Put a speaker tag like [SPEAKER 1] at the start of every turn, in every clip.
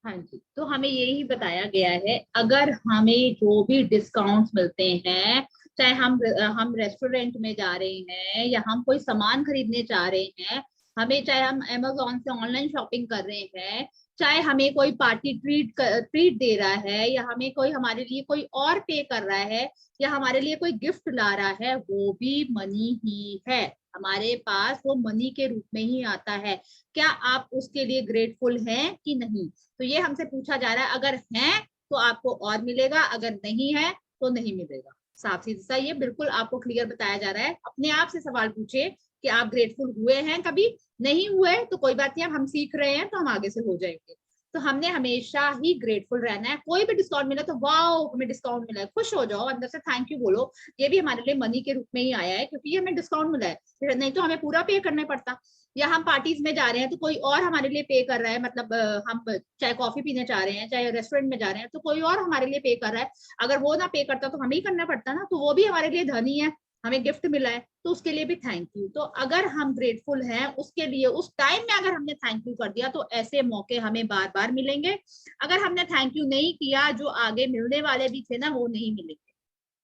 [SPEAKER 1] हाँ जी, तो हमें यही बताया गया है, अगर हमें जो भी डिस्काउंट्स मिलते हैं, चाहे हम रेस्टोरेंट में जा रहे हैं या हम कोई सामान खरीदने जा रहे हैं, हमें चाहे हम अमेजोन से ऑनलाइन शॉपिंग कर रहे हैं, चाहे हमें कोई पार्टी ट्रीट दे रहा है, या हमें कोई हमारे लिए कोई और पे कर रहा है, या हमारे लिए कोई गिफ्ट ला रहा है, वो भी मनी ही है। हमारे पास वो मनी के रूप में ही आता है। क्या आप उसके लिए ग्रेटफुल हैं कि नहीं? तो ये हमसे पूछा जा रहा है, अगर है तो आपको और मिलेगा, अगर नहीं है तो नहीं मिलेगा। साफ सीधा सा ये बिल्कुल आपको क्लियर बताया जा रहा है। अपने आप से सवाल पूछे कि आप ग्रेटफुल हुए हैं कभी। नहीं हुए तो कोई बात नहीं, हम सीख रहे हैं तो हम आगे से हो जाएंगे। तो हमने हमेशा ही ग्रेटफुल रहना है। कोई भी डिस्काउंट मिला तो वाओ हमें डिस्काउंट मिला है, खुश हो जाओ, अंदर से थैंक यू बोलो। ये भी हमारे लिए मनी के रूप में ही आया है, क्योंकि ये हमें डिस्काउंट मिला है, नहीं तो हमें पूरा पे करना पड़ता। या हम पार्टीज में जा रहे हैं तो कोई और हमारे लिए पे कर रहा है, मतलब हम चाहे कॉफी पीने जा रहे हैं, चाहे रेस्टोरेंट में जा रहे हैं, तो कोई और हमारे लिए पे कर रहा है। अगर वो ना पे करता तो हमें ही करना पड़ता ना, तो वो भी हमारे लिए धनी है, हमें गिफ्ट मिला है, तो उसके लिए भी थैंक यू। तो अगर हम ग्रेटफुल हैं उसके लिए, उस टाइम में अगर हमने थैंक यू कर दिया तो ऐसे मौके हमें बार बार मिलेंगे। अगर हमने थैंक यू नहीं किया, जो आगे मिलने वाले भी थे ना, वो नहीं मिलेंगे।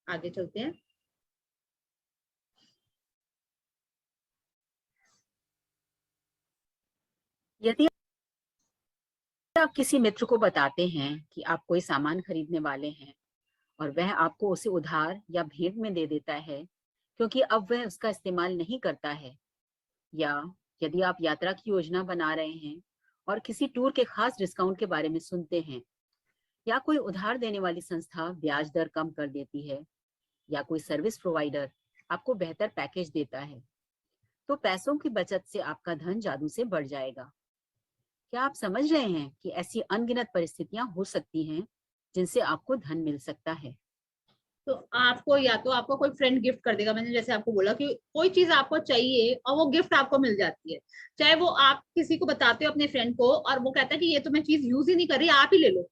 [SPEAKER 1] आगे चलते हैं।
[SPEAKER 2] यदि आप किसी मित्र को बताते हैं कि आप कोई सामान खरीदने वाले हैं और वह आपको उसे उधार या भेंट में दे देता है क्योंकि अब वह उसका इस्तेमाल नहीं करता है, या यदि आप यात्रा की योजना बना रहे हैं और किसी टूर के खास डिस्काउंट के बारे में सुनते हैं, या कोई उधार देने वाली संस्था ब्याज दर कम कर देती है, या कोई सर्विस प्रोवाइडर आपको बेहतर पैकेज देता है, तो पैसों की बचत से आपका धन जादू से बढ़ जाएगा। क्या आप समझ रहे हैं कि ऐसी अनगिनत परिस्थितियां हो सकती हैं जिनसे आपको धन मिल सकता है?
[SPEAKER 1] तो आपको, या तो आपको कोई फ्रेंड गिफ्ट कर देगा, मैंने जैसे आपको बोला कि कोई चीज आपको चाहिए और वो गिफ्ट आपको मिल जाती है। चाहे वो आप किसी को बताते हो अपने फ्रेंड को और वो कहता है कि ये तो मैं चीज यूज ही नहीं कर रही, आप ही ले लो।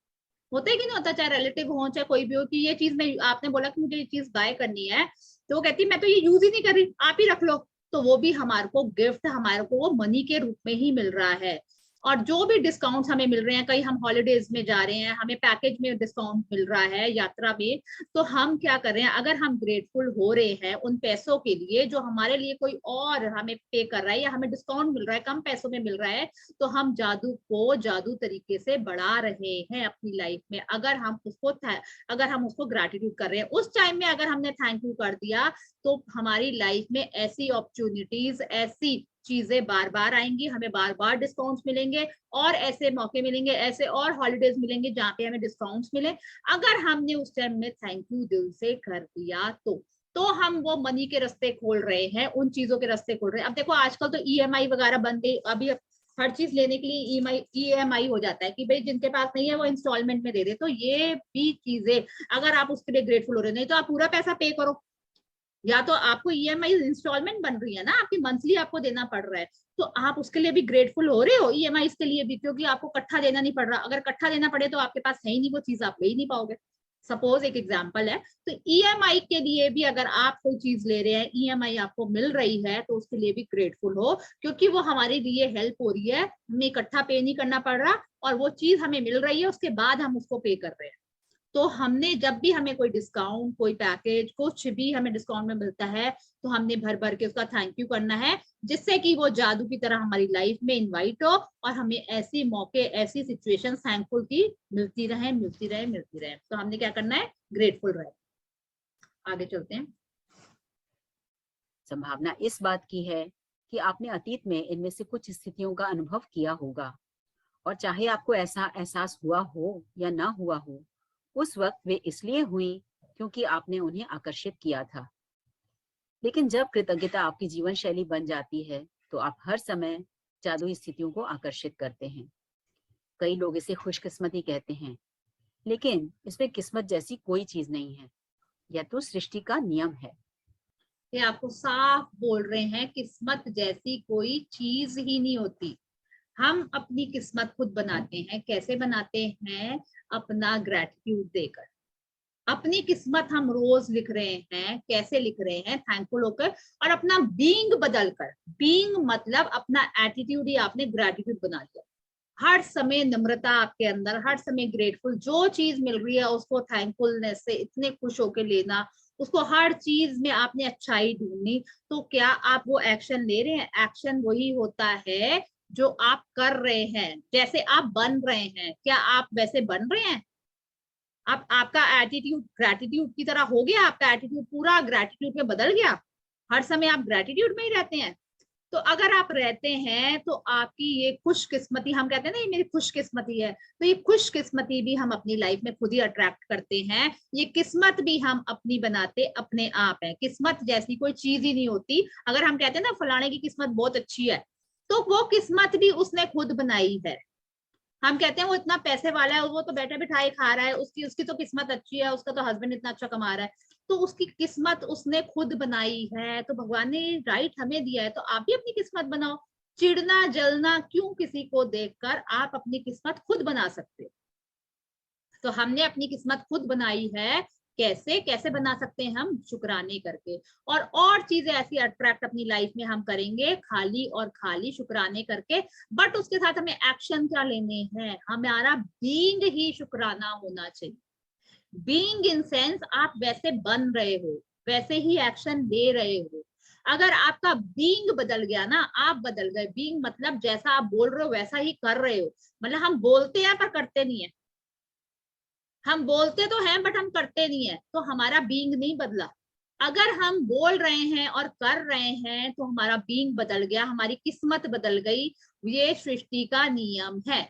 [SPEAKER 1] होता है कि नहीं होता, चाहे रिलेटिव हो चाहे कोई भी हो, कि ये चीज मैं, आपने बोला कि मुझे ये चीज बाय करनी है, तो वो कहती है मैं तो ये यूज ही नहीं कर रही, आप ही रख लो। तो वो भी हमारे को गिफ्ट, हमारे को वो मनी के रूप में ही मिल रहा है। और जो भी डिस्काउंट्स हमें मिल रहे हैं, कहीं हम हॉलीडेज में जा रहे हैं, हमें पैकेज में डिस्काउंट मिल रहा है यात्रा में, तो हम क्या कर रहे हैं, अगर हम ग्रेटफुल हो रहे हैं उन पैसों के लिए जो हमारे लिए कोई और हमें पे कर रहा है, या हमें डिस्काउंट मिल रहा है, कम पैसों में मिल रहा है, तो हम जादू को जादू तरीके से बढ़ा रहे हैं अपनी लाइफ में। अगर हम उसको ग्रेटिट्यूड कर रहे हैं, उस टाइम में अगर हमने थैंक यू कर दिया, तो हमारी लाइफ में ऐसी अपॉर्चुनिटीज, ऐसी चीजें बार बार आएंगी, हमें बार बार डिस्काउंट्स मिलेंगे, और ऐसे मौके मिलेंगे, ऐसे और हॉलीडेज मिलेंगे जहाँ पे हमें डिस्काउंट्स मिले, अगर हमने उस टाइम में थैंक यू दिल से कर दिया तो हम वो मनी के रास्ते खोल रहे हैं, उन चीजों के रास्ते खोल रहे हैं। अब देखो आजकल तो ईएमआई वगैरह बन गई, अभी हर चीज लेने के लिए ईएमआई हो जाता है, कि भाई जिनके पास नहीं है वो इंस्टॉलमेंट में दे दे। तो ये भी चीजें, अगर आप उसके लिए ग्रेटफुल हो रहे हो, नहीं तो आप पूरा पैसा पे करो, या तो आपको ईएमआई इंस्टॉलमेंट बन रही है ना आपकी, मंथली आपको देना पड़ रहा है, तो आप उसके लिए भी ग्रेटफुल हो रहे हो ईएमआई के लिए भी, क्योंकि आपको इकट्ठा देना नहीं पड़ रहा। अगर इकट्ठा देना पड़े तो आपके पास है ही नहीं वो चीज, आप ले ही नहीं पाओगे। सपोज एक एग्जांपल है। तो ईएमआई के लिए भी अगर आप कोई चीज ले रहे हैं, ईएमआई आपको मिल रही है, तो उसके लिए भी ग्रेटफुल हो, क्योंकि वो हमारे लिए हेल्प हो रही है, हमें इकट्ठा पे नहीं करना पड़ रहा, और वो चीज हमें मिल रही है, उसके बाद हम उसको पे कर रहे हैं। तो हमने जब भी हमें कोई डिस्काउंट, कोई पैकेज, कुछ भी हमें डिस्काउंट में मिलता है, तो हमने भर भर के उसका थैंक यू करना है, जिससे कि वो जादू की तरह हमारी लाइफ में इनवाइट हो, और हमें ऐसी मौके, ऐसी सिचुएशन थैंकफुल की मिलती रहे, मिलती रहे, मिलती रहे। तो हमने क्या करना है, ग्रेटफुल रहे। आगे चलते हैं।
[SPEAKER 2] संभावना इस बात की है कि आपने अतीत में इनमें से कुछ स्थितियों का अनुभव किया होगा, और चाहे आपको ऐसा एहसास हुआ हो या ना हुआ हो, उस वक्त वे इसलिए हुई क्योंकि आपने उन्हें आकर्षित किया था। लेकिन जब कृतज्ञता आपकी जीवन शैली बन जाती है, तो आप हर समय जादुई स्थितियों को आकर्षित करते हैं। कई लोग इसे खुशकिस्मती कहते हैं, लेकिन इसमें किस्मत जैसी कोई चीज नहीं है। यह तो सृष्टि का नियम है।
[SPEAKER 1] ये आपको साफ बोल रहे हैं, किस्मत जैसी कोई चीज ही नहीं होती। हम अपनी किस्मत खुद बनाते हैं। कैसे बनाते हैं? अपना ग्रेटिट्यूड देकर। अपनी किस्मत हम रोज लिख रहे हैं। कैसे लिख रहे हैं? थैंकफुल होकर, और अपना बीइंग बदल कर। बीइंग मतलब अपना एटीट्यूड ही आपने ग्रेटिट्यूड बना लिया। हर समय नम्रता आपके अंदर, हर समय ग्रेटफुल, जो चीज मिल रही है उसको थैंकफुलनेस से इतने खुश होकर लेना, उसको हर चीज में आपने अच्छाई ढूंढनी। तो क्या आप वो एक्शन ले रहे हैं? एक्शन वही होता है जो आप कर रहे हैं। जैसे आप बन रहे हैं, क्या आप वैसे बन रहे हैं? आप, आपका एटीट्यूड ग्रैटिट्यूड की तरह हो गया? आपका एटीट्यूड पूरा ग्रैटिट्यूड में बदल गया? हर समय आप ग्रैटिट्यूड में ही रहते हैं? तो अगर आप रहते हैं तो आपकी ये खुशकिस्मती, हम कहते हैं ना ये मेरी खुशकिस्मती है, तो ये खुशकिस्मती भी हम अपनी लाइफ में खुद ही अट्रैक्ट करते हैं। ये किस्मत भी हम अपनी बनाते अपने आप है। किस्मत जैसी कोई चीज ही नहीं होती। अगर हम कहते हैं ना फलाने की किस्मत बहुत अच्छी है, तो वो किस्मत भी उसने खुद बनाई है। हम कहते हैं वो इतना पैसे वाला है, वो तो बैठे बिठाए खा रहा है, उसकी उसकी तो किस्मत अच्छी है, उसका तो हस्बैंड इतना अच्छा कमा रहा है, तो उसकी किस्मत उसने खुद बनाई है। तो भगवान ने राइट हमें दिया है, तो आप भी अपनी किस्मत बनाओ। चिढ़ना जलना क्यों किसी को देखकर? आप अपनी किस्मत खुद बना सकते हो। तो हमने अपनी किस्मत खुद बनाई है। कैसे कैसे बना सकते हैं हम? शुक्राने करके। और चीजें ऐसी अट्रैक्ट अपनी लाइफ में हम करेंगे, खाली और खाली शुक्राने करके। बट उसके साथ हमें एक्शन क्या लेने हैं? हमारा बीइंग ही शुक्राना होना चाहिए। बीइंग इन सेंस आप वैसे बन रहे हो, वैसे ही एक्शन ले रहे हो। अगर आपका बीइंग बदल गया ना, आप बदल गए। बीइंग मतलब जैसा आप बोल रहे हो वैसा ही कर रहे हो। मतलब हम बोलते हैं पर करते नहीं है। हम बोलते तो हैं बट हम करते नहीं है, तो हमारा बीइंग नहीं बदला। अगर हम बोल रहे हैं और कर रहे हैं तो हमारा बीइंग बदल गया, हमारी किस्मत बदल गई। ये सृष्टि का नियम है,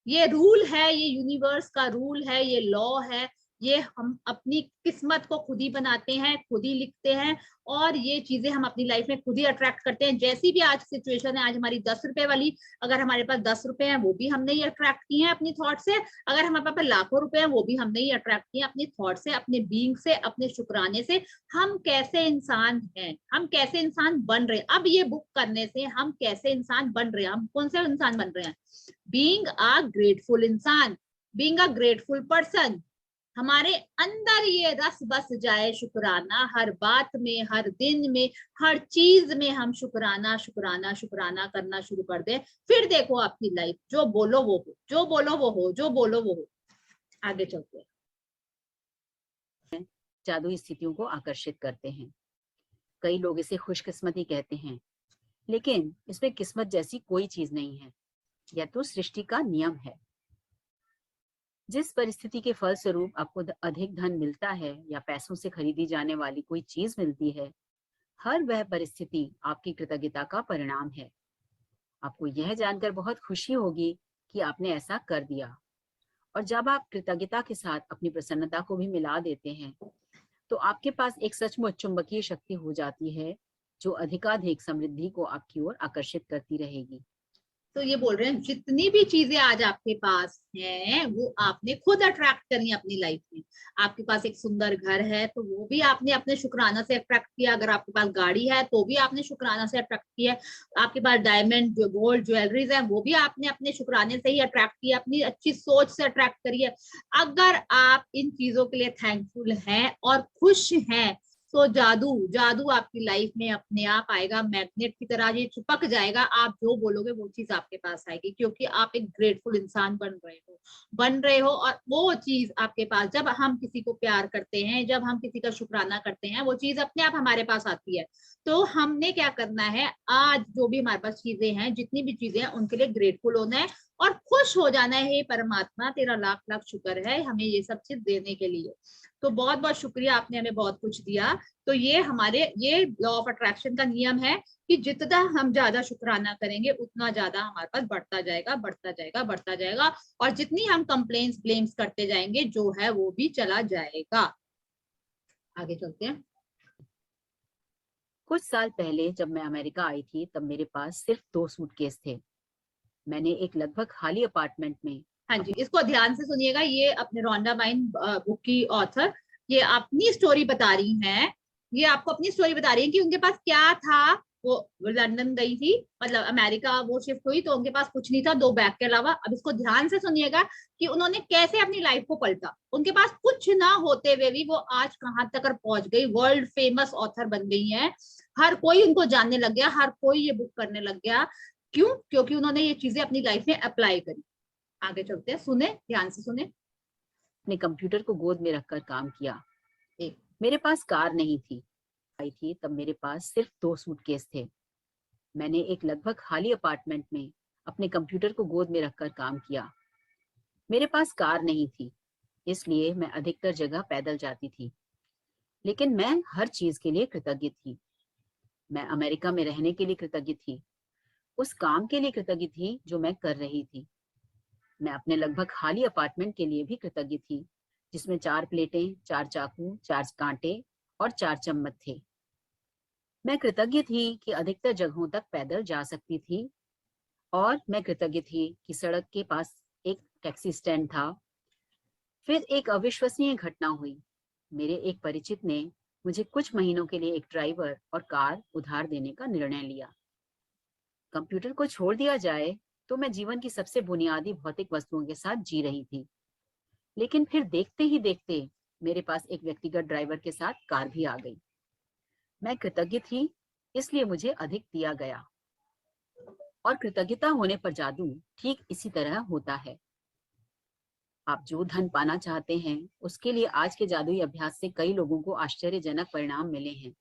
[SPEAKER 1] ये रूल है, ये यूनिवर्स का रूल है, ये लॉ है। ये हम अपनी किस्मत को खुद ही बनाते हैं, खुद ही लिखते हैं, और ये चीजें हम अपनी लाइफ में खुद ही अट्रैक्ट करते हैं। जैसी भी आज सिचुएशन है, आज हमारी 10 रुपए वाली, अगर हमारे पास 10 रुपए हैं वो भी हमने ही अट्रैक्ट किए हैं अपनी थॉट से। अगर हमारे पास लाखों रुपए हैं वो भी हमने ही अट्रैक्ट किए हैं अपनी थॉट से, अपने बीइंग से, अपने शुक्राने से। हम कैसे इंसान हैं, हम कैसे इंसान बन रहे हैं, अब ये बुक करने से हम कैसे इंसान बन रहे हैं, हम कौन से इंसान बन रहे हैं? बीइंग अ ग्रेटफुल इंसान, बीइंग अ ग्रेटफुल पर्सन। हमारे अंदर ये रस बस जाए शुक्राना, हर बात में, हर दिन में, हर चीज में हम शुक्राना शुक्राना शुक्राना करना शुरू कर दें। फिर देखो आपकी लाइफ, जो बोलो वो हो, जो बोलो वो हो, जो बोलो वो हो। आगे चलते हैं।
[SPEAKER 2] जादुई स्थितियों को आकर्षित करते हैं। कई लोग इसे खुशकिस्मती कहते हैं, लेकिन इसमें किस्मत जैसी कोई चीज नहीं है। यह तो सृष्टि का नियम है। जिस परिस्थिति के फलस्वरूप आपको अधिक धन मिलता है या पैसों से खरीदी जाने वाली कोई चीज मिलती है, हर वह परिस्थिति आपकी कृतज्ञता का परिणाम है। आपको यह जानकर बहुत खुशी होगी कि आपने ऐसा कर दिया। और जब आप कृतज्ञता के साथ अपनी प्रसन्नता को भी मिला देते हैं, तो आपके पास एक सचमुच चुंबकीय शक्ति हो जाती है, जो अधिकाधिक समृद्धि को आपकी ओर आकर्षित करती रहेगी।
[SPEAKER 1] तो ये बोल रहे हैं जितनी भी चीजें आज आपके पास हैं वो आपने खुद अट्रैक्ट करी अपनी लाइफ में। आपके पास एक सुंदर घर है तो वो भी आपने अपने शुक्राना से अट्रैक्ट किया। अगर आपके पास गाड़ी है तो भी आपने शुक्राना से अट्रैक्ट किया। आपके पास डायमंड जो गोल्ड ज्वेलरीज है वो भी आपने अपने शुक्राने से ही अट्रैक्ट किया, अपनी अच्छी सोच से अट्रैक्ट करिए। अगर आप इन चीजों के लिए थैंकफुल हैं और खुश हैं, तो जादू जादू आपकी लाइफ में अपने आप आएगा, मैग्नेट की तरह ये चिपक जाएगा। आप जो बोलोगे वो चीज आपके पास आएगी, क्योंकि आप एक ग्रेटफुल इंसान बन रहे हो। और वो चीज आपके पास, जब हम किसी को प्यार करते हैं, जब हम किसी का शुक्राना करते हैं, वो चीज अपने आप हमारे पास आती है। तो हमने क्या करना है, आज जो भी हमारे पास चीजें हैं, जितनी भी चीजें हैं, उनके लिए ग्रेटफुल होना है और खुश हो जाना है। हे परमात्मा तेरा लाख लाख शुक्र है हमें ये सब चीज देने के लिए। तो बहुत बहुत शुक्रिया, आपने हमें बहुत कुछ दिया। तो ये हमारे, ये लॉ ऑफ अट्रैक्शन का नियम है कि जितना हम ज्यादा शुक्राना करेंगे उतना ज्यादा हमारे पास बढ़ता जाएगा, बढ़ता जाएगा, बढ़ता जाएगा। और जितनी हम कंप्लेन्स ब्लेम्स करते जाएंगे, जो है वो भी चला जाएगा। आगे चलते हैं।
[SPEAKER 2] कुछ साल पहले जब मैं अमेरिका आई थी, तब मेरे पास सिर्फ 2 सूटकेस थे। मैंने एक लगभग खाली अपार्टमेंट में,
[SPEAKER 1] हाँ जी, इसको ध्यान से सुनिएगा। ये अपने रोंडा बाइन बुक की ऑथर, ये अपनी स्टोरी बता रही हैं। ये आपको अपनी स्टोरी बता रही है कि उनके पास क्या था। वो लंदन गई थी, मतलब अमेरिका वो शिफ्ट हुई, तो उनके पास कुछ नहीं था 2 बैग के अलावा। अब इसको ध्यान से सुनिएगा कि उन्होंने कैसे अपनी लाइफ को पलटा। उनके पास कुछ ना होते हुए भी वो आज कहां तक पहुंच गई, वर्ल्ड फेमस ऑथर बन गई है। हर कोई उनको जानने लग गया, हर कोई ये बुक करने लग गया। क्यों? क्योंकि उन्होंने ये चीजें अपनी लाइफ में अप्लाई करी। आगे चलते हैं, सुने, ध्यान से सुने।
[SPEAKER 2] अपने कंप्यूटर को गोद में रखकर काम किया।
[SPEAKER 1] एक,
[SPEAKER 2] मेरे पास कार नहीं थी, आई थी तब मेरे पास सिर्फ 2 सूटकेस थे। मैंने एक लगभग खाली अपार्टमेंट में अपने कंप्यूटर को गोद में रखकर काम किया। मेरे पास कार नहीं थी, इसलिए मैं अधिकतर जगह पैदल जाती थी, लेकिन मैं हर चीज के लिए कृतज्ञ थी। मैं अमेरिका में रहने के लिए कृतज्ञ थी, उस काम के लिए कृतज्ञ थी जो मैं कर रही थी। मैं अपने लगभग खाली अपार्टमेंट के लिए भी कृतज्ञ थी, जिसमें 4 प्लेटें, 4 चाकू, 4 कांटे और 4 चम्मच थे। मैं कृतज्ञ थी कि अधिकतर जगहों तक पैदल जा सकती थी, और मैं कृतज्ञ थी कि सड़क के पास एक टैक्सी स्टैंड था। फिर एक अविश्वसनीय घटना हुई। मेरे एक परिचित ने मुझे कुछ महीनों के लिए एक ड्राइवर और कार उधार देने का निर्णय लिया। कंप्यूटर को छोड़ दिया जाए तो मैं जीवन की सबसे बुनियादी भौतिक वस्तुओं के साथ जी रही थी, लेकिन फिर देखते ही देखते मेरे पास एक व्यक्तिगत ड्राइवर के साथ कार भी आ गई। मैं कृतज्ञ थी, इसलिए मुझे अधिक दिया गया। और कृतज्ञता होने पर जादू ठीक इसी तरह होता है। आप जो धन पाना चाहते हैं, उसके लिए आज के जादुई अभ्यास से कई लोगों को आश्चर्यजनक परिणाम मिले हैं।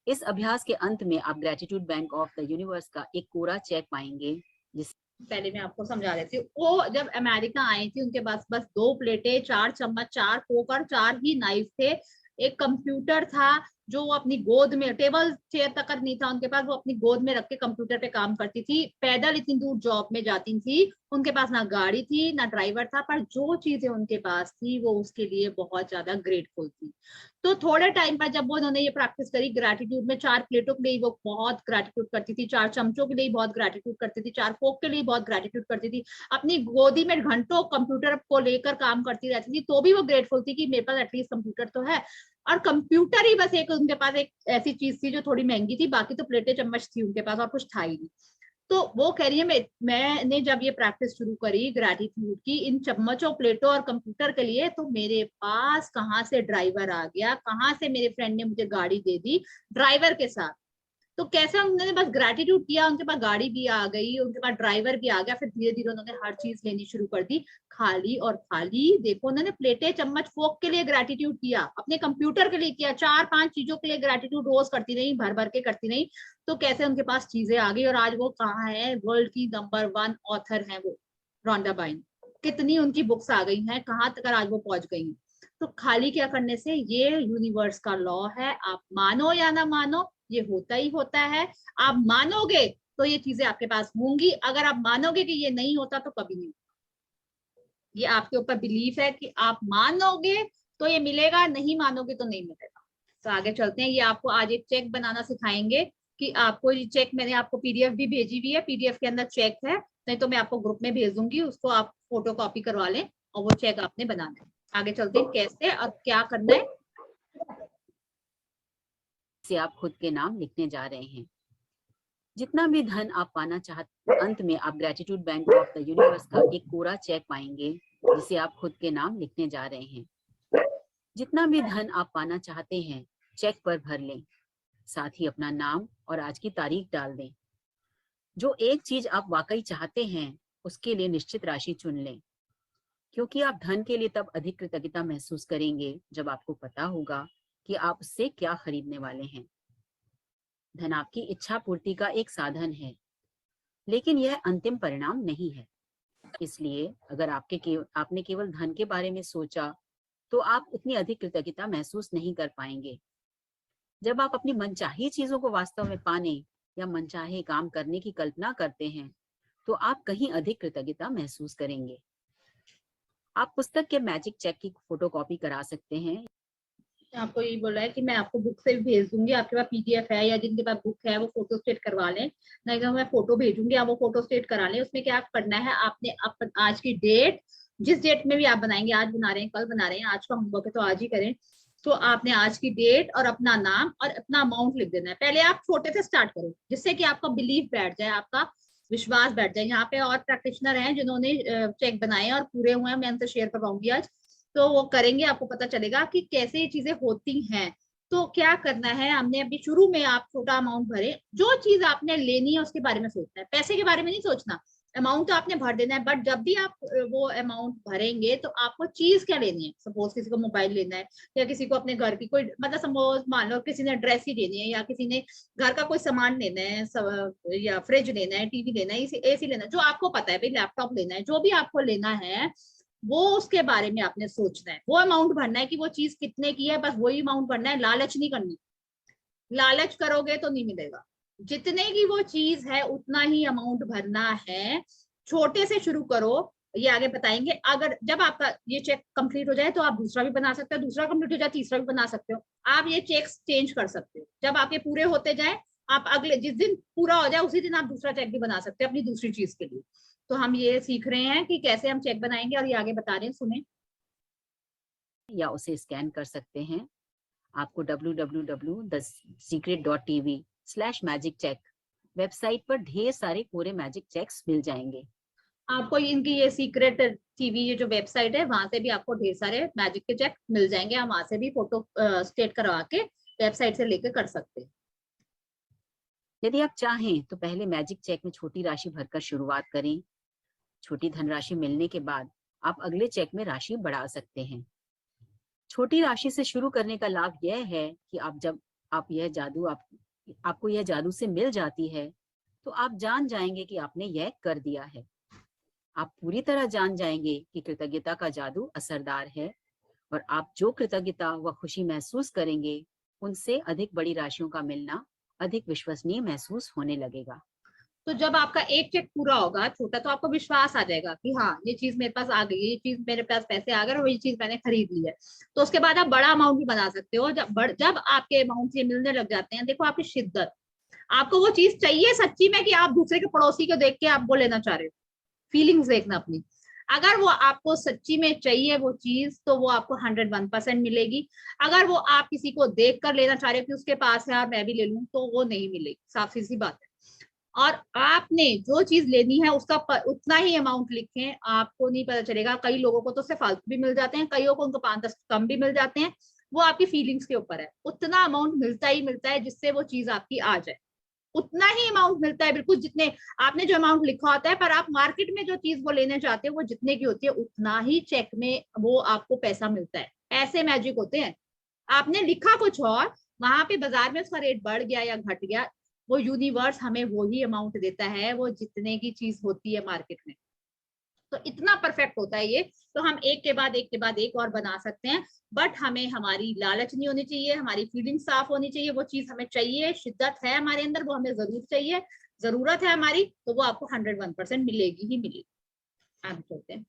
[SPEAKER 2] इस अभ्यास के अंत में आप gratitude bank of the universe का एक कोरा चेक पाएंगे, जिस
[SPEAKER 1] पहले मैं आपको समझा देती हूँ। वो जब अमेरिका आई थी, उनके पास बस 2 प्लेटें, 4 चम्मच, 4 फोक और 4 ही नाइफ थे। एक कंप्यूटर था जो वो अपनी गोद में, टेबल चेयर तक नहीं था उनके पास, वो अपनी गोद में रख के कंप्यूटर पे काम करती थी। पैदल इतनी दूर जॉब में जाती थी। उनके पास ना गाड़ी थी ना ड्राइवर था, पर जो चीजें उनके पास थी वो उसके लिए बहुत ज्यादा ग्रेटफुल थी। तो थोड़े टाइम पर जब वो उन्होंने ये प्रैक्टिस करी ग्रैटिट्यूड में, 4 प्लेटों के लिए वो बहुत ग्रैटिट्यूड करती थी, 4 चमचों के लिए बहुत ग्रैटिट्यूड करती थी, 4 फोक के लिए बहुत ग्रैटिट्यूड करती थी, अपनी गोदी में घंटों कंप्यूटर को लेकर काम करती रहती थी, तो भी वो ग्रेटफुल थी कि मेरे पास एटलीस्ट कंप्यूटर तो है। और कंप्यूटर ही बस एक उनके पास एक ऐसी चीज थी जो थोड़ी महंगी थी, बाकी तो प्लेटें चम्मच थी उनके पास और कुछ था ही नहीं। तो वो कह रही है मैंने जब ये प्रैक्टिस शुरू करी ग्रैटिट्यूड की इन चम्मचों, प्लेटों और कंप्यूटर के लिए, तो मेरे पास कहाँ से ड्राइवर आ गया, कहाँ से मेरे फ्रेंड ने मुझे गाड़ी दे दी ड्राइवर के साथ। तो कैसे उन्होंने बस ग्रेटिट्यूड किया, उनके पास गाड़ी भी आ गई, उनके पास ड्राइवर भी आ गया, फिर धीरे धीरे उन्होंने हर चीज लेनी शुरू कर दी। खाली और खाली देखो, उन्होंने प्लेटें, चम्मच, फोक के लिए ग्रेटिट्यूड किया, अपने कंप्यूटर के लिए किया, 4-5 चीजों के लिए ग्रेटिट्यूड रोज करती रही, भर भर के करती रही। तो कैसे उनके पास चीजें आ गई, और आज वो कहाँ है, वर्ल्ड की नंबर 1 ऑथर है वो, रोंडा बाइन। कितनी उनकी बुक्स आ गई हैं, कहाँ तक आज वो पहुंच गई हैं। तो खाली क्या करने से, ये यूनिवर्स का लॉ है, आप मानो या ना मानो, ये होता ही होता है। आप मानोगे तो ये चीजें आपके पास होंगी, अगर आप मानोगे कि ये नहीं होता तो कभी नहीं। ये आपके ऊपर बिलीफ है कि आप मानोगे तो ये मिलेगा, नहीं मानोगे तो नहीं मिलेगा। तो आगे चलते हैं। ये आपको आज एक चेक बनाना सिखाएंगे कि आपको ये चेक, मैंने आपको पीडीएफ भी भेजी हुई है, पीडीएफ के अंदर चेक है, नहीं तो मैं आपको ग्रुप में भेज दूंगी, उसको आप फोटो कॉपी करवा लें और वो चेक आपने बनाना है। आगे चलते हैं कैसे और क्या करना है।
[SPEAKER 2] से आप खुद के नाम लिखने जा रहे हैं। जितना भी धन आप पाना चाहते, अंत में आप gratitude bank of the universe का एक कोरा चेक पाएंगे, जिसे आप खुद के नाम लिखने जा रहे हैं। जितना भी धन आप पाना चाहते हैं, चेक पर भर लें, साथ ही अपना नाम और आज की तारीख डाल दें। जो एक चीज आप वाकई चाहते हैं, उसके लिए निश्चित राशि चुन लें, क्योंकि आप धन के लिए तब अधिक कृतज्ञता महसूस करेंगे जब आपको पता होगा कि आप उससे क्या खरीदने वाले हैं। धन आपकी इच्छा पूर्ति का एक साधन है, लेकिन यह अंतिम परिणाम नहीं है। इसलिए अगर आपने केवल धन के बारे में सोचा, तो आप उतनी अधिक कृतज्ञता महसूस नहीं कर पाएंगे। जब आप अपनी मनचाही चीजों को वास्तव में पाने या मनचाहे काम करने की कल्पना करते हैं, तो आप कहीं अधिक कृतज्ञता महसूस करेंगे। आप पुस्तक के मैजिक चेक की फोटोकॉपी करा सकते हैं।
[SPEAKER 1] आपको यही बोला है कि मैं आपको बुक से भी भेज दूंगी, आपके पास पीडीएफ है या जिनके पास बुक है वो फोटो स्टेट करवा लें, नहीं तो मैं फोटो भेजूंगी, आप वो फोटो स्टेट करा लें। उसमें क्या करना है, आपने आज की डेट, जिस डेट में भी आप बनाएंगे, आज बना रहे हैं, कल बना रहे हैं, आज का होमवर्क है तो आज ही करें, तो आपने आज की डेट और अपना नाम और अपना अमाउंट लिख देना है। पहले आप छोटे से स्टार्ट करो, जिससे कि आपका बिलीफ बैठ जाए, आपका विश्वास बैठ जाए। यहाँ पे और प्रैक्टिशनर हैं जिन्होंने चेक बनाए और पूरे हुए हैं, मैं उनसे शेयर करवाऊंगी आज, तो वो करेंगे, आपको पता चलेगा कि कैसे ये चीजें होती हैं। तो क्या करना है, हमने अभी शुरू में आप छोटा अमाउंट भरे, जो चीज आपने लेनी है उसके बारे में सोचना है, पैसे के बारे में नहीं सोचना। अमाउंट तो आपने भर देना है, बट जब भी आप वो अमाउंट भरेंगे तो आपको चीज क्या लेनी है। सपोज किसी को मोबाइल लेना है, या किसी को अपने घर की कोई, मतलब सपोज मान लो किसी ने ड्रेस ही लेनी है, या किसी ने घर का कोई सामान लेना है, या फ्रिज लेना है, टीवी लेना है, एसी लेना है, जो आपको पता है भाई, लैपटॉप लेना है, जो भी आपको लेना है वो उसके बारे में आपने सोचना है, वो अमाउंट भरना है कि वो चीज कितने की है, बस वही अमाउंट भरना है, लालच नहीं करनी। लालच करोगे तो नहीं मिलेगा। जितने की वो चीज है उतना ही अमाउंट भरना है। छोटे से शुरू करो, ये आगे बताएंगे। अगर जब आपका ये चेक कंप्लीट हो जाए तो आप दूसरा भी बना सकते हो, दूसरा कंप्लीट हो जाए तीसरा भी बना सकते हो। आप ये चेक्स चेंज कर सकते हो, जब आपके पूरे होते जाए, आप अगले जिस दिन पूरा हो जाए उसी दिन आप दूसरा चेक भी बना सकते हो अपनी दूसरी चीज के लिए। तो हम ये सीख रहे हैं कि कैसे हम चेक बनाएंगे, और ये आगे बता रहे हैं, सुने।
[SPEAKER 2] या उसे स्कैन कर सकते हैं। आपको www.thesecret.tv/magiccheck वेबसाइट पर ढेर सारे कोरे मैजिक चेक्स मिल जाएंगे।
[SPEAKER 1] आपको इनकी ये सीक्रेट टीवी, ये जो वेबसाइट है, वहां से भी आपको ढेर सारे मैजिक के चेक मिल जाएंगे। हम वहां से भी फोटो स्टेट करवा के वेबसाइट से लेके कर सकते हैं।
[SPEAKER 2] यदि आप चाहें तो पहले मैजिक चेक में छोटी राशि भरकर शुरुआत करें। छोटी धनराशि मिलने के बाद आप अगले चेक में राशि बढ़ा सकते हैं। छोटी राशि से शुरू करने का लाभ यह है कि आपको यह जादू से मिल जाती है तो आप जान जाएंगे कि आपने यह कर दिया है। आप पूरी तरह जान जाएंगे कि कृतज्ञता का जादू असरदार है, और आप जो कृतज्ञता व खुशी महसूस करेंगे उनसे अधिक बड़ी राशियों का मिलना अधिक विश्वसनीय महसूस होने लगेगा।
[SPEAKER 1] तो जब आपका एक चेक पूरा होगा छोटा, तो आपको विश्वास आ जाएगा कि हाँ ये चीज मेरे पास आ गई है, ये चीज मेरे पास पैसे आ गए और ये चीज मैंने खरीद ली है। तो उसके बाद आप बड़ा अमाउंट भी बना सकते हो। जब आपके अमाउंट ये मिलने लग जाते हैं, देखो आपकी शिद्दत, आपको वो चीज चाहिए सच्ची में, कि आप दूसरे के पड़ोसी को देख के आप वो लेना चाह रहे हो। फीलिंग्स देखना अपनी। अगर वो आपको सच्ची में चाहिए वो चीज, तो वो आपको 101% मिलेगी। अगर वो आप किसी को देख कर लेना चाह रहे हो कि उसके पास है और मैं भी ले लूं, तो वो नहीं मिलेगी, साफ सी बात है। और आपने जो चीज लेनी है उसका उतना ही अमाउंट लिखें, आपको नहीं पता चलेगा। कई लोगों को तो उससे फालतू भी मिल जाते हैं, कईयों को उनको 5-10 कम भी मिल जाते हैं। वो आपकी फीलिंग्स के ऊपर है। उतना अमाउंट मिलता ही मिलता है जिससे वो चीज आपकी आ जाए। उतना ही अमाउंट मिलता है बिल्कुल, जितने आपने जो अमाउंट लिखा होता है। पर आप मार्केट में जो चीज वो लेने चाहते हो वो जितने की होती है, उतना ही चेक में वो आपको पैसा मिलता है। ऐसे मैजिक होते हैं। आपने लिखा कुछ और, वहां पे बाजार में उसका रेट बढ़ गया या घट गया, वो यूनिवर्स हमें वही अमाउंट देता है, वो जितने की चीज होती है मार्केट में। तो इतना परफेक्ट होता है ये। तो हम एक के बाद एक के बाद एक और बना सकते हैं। बट हमें हमारी लालच नहीं होनी चाहिए, हमारी फीलिंग साफ होनी चाहिए। वो चीज हमें चाहिए, शिद्दत है हमारे अंदर, वो हमें जरूर चाहिए, जरूरत है हमारी, तो वो आपको 101% मिलेगी ही मिलेगी। आप चलते हैं।